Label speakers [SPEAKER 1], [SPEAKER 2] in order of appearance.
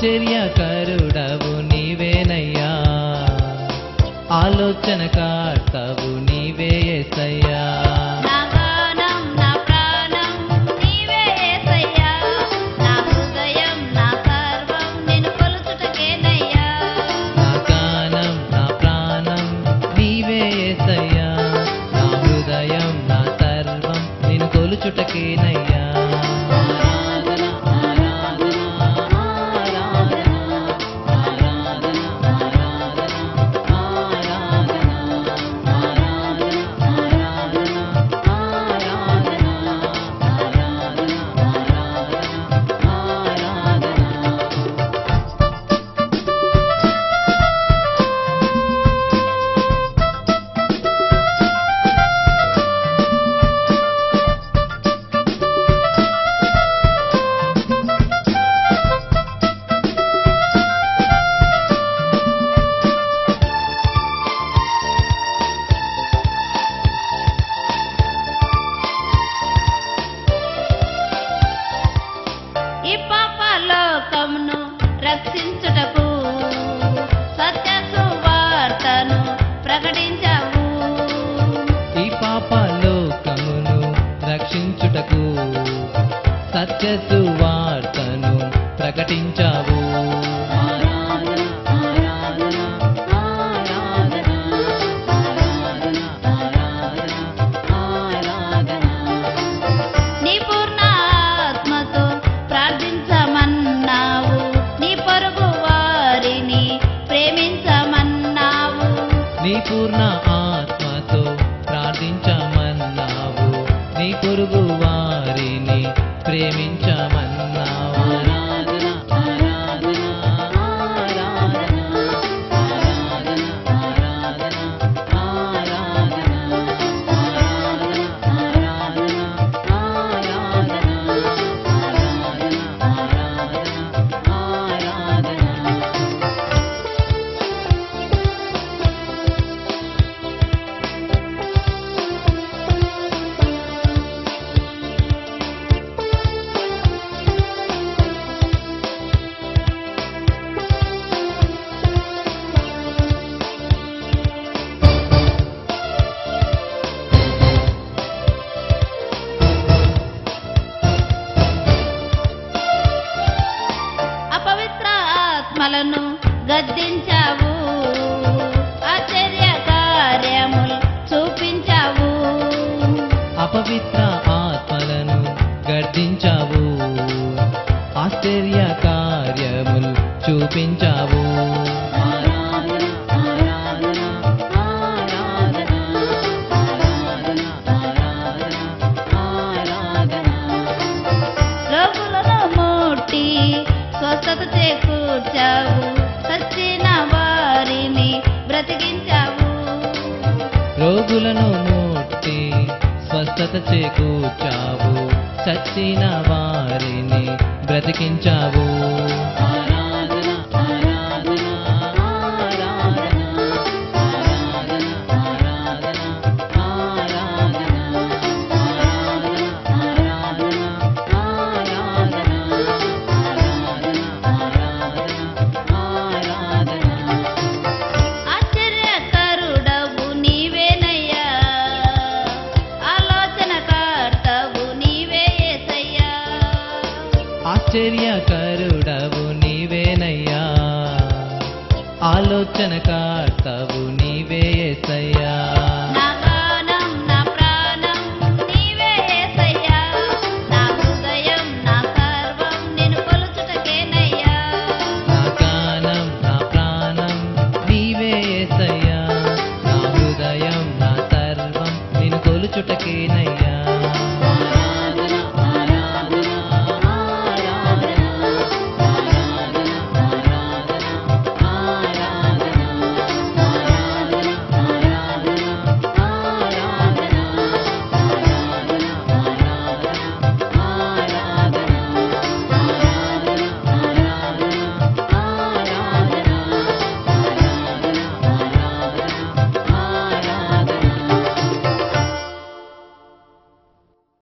[SPEAKER 1] ఆశ్చర్యకరుడవు నీవేనయ్యా, ఆలోచనకర్తవు నీవే యేసయ్యా.
[SPEAKER 2] నా గానం నా ప్రాణం నీవే యేసయ్యా, నా హృదయం నా సర్వం నిన్ను కొలుచుటకేనయ్యా.
[SPEAKER 1] నా గానం నా ప్రాణం నీవే యేసయ్యా, నా హృదయం నా సర్వం నిన్ను కొలుచుటకేనయ్యా.
[SPEAKER 2] ఈ పాపలోకమును రక్షించుటకు సత్య సువార్తను ప్రకటించావు.
[SPEAKER 1] ఈ పాపలోకమును రక్షించుటకు సత్య సువార్తను ప్రకటించావు.
[SPEAKER 2] నీ పూర్ణ ఆత్మతో ప్రార్థించమన్నావు, నీ పొరుగు వారిని ప్రేమించమన్నావు.
[SPEAKER 1] నీ పూర్ణ ఆత్మతో ప్రార్థించమన్నావు, నీ పొరుగు వారిని ప్రేమించమన్నావు.
[SPEAKER 2] అపవిత్ర ఆత్మలను గద్దించావు, ఆశ్చర్య కార్యములు చూపించావు.
[SPEAKER 1] అపవిత్ర ఆత్మలను గర్దించావు, ఆశ్చర్య కార్యములు చూపించావు.
[SPEAKER 2] రోగులను ముట్టి స్వస్థత చేకూర్చావు, చచ్చిన వారిని బ్రతికించావు.
[SPEAKER 1] రోగులను ముట్టి స్వస్థత చేకూర్చావు, చచ్చిన వారిని బ్రతికించావు.
[SPEAKER 2] ఆశ్చర్యకరుడవు నీవేనయ్యా, ఆలోచనకర్తవు నీవే యేసయ్యా.
[SPEAKER 1] ఆశ్చర్యకరుడవు నీవేనయ్యా, ఆలోచనకర్తవు నీవే యేసయ్యా.
[SPEAKER 2] నా గానం నా ప్రాణం నీవే యేసయ్యా, నా హృదయం నా సర్వం నిన్ను కొలుచుటకేనయ్యా.
[SPEAKER 1] నా గానం నా ప్రాణం నీవే యేసయ్యా, నా హృదయం నా సర్వం నిన్ను కొలుచుటకేనయ్యా.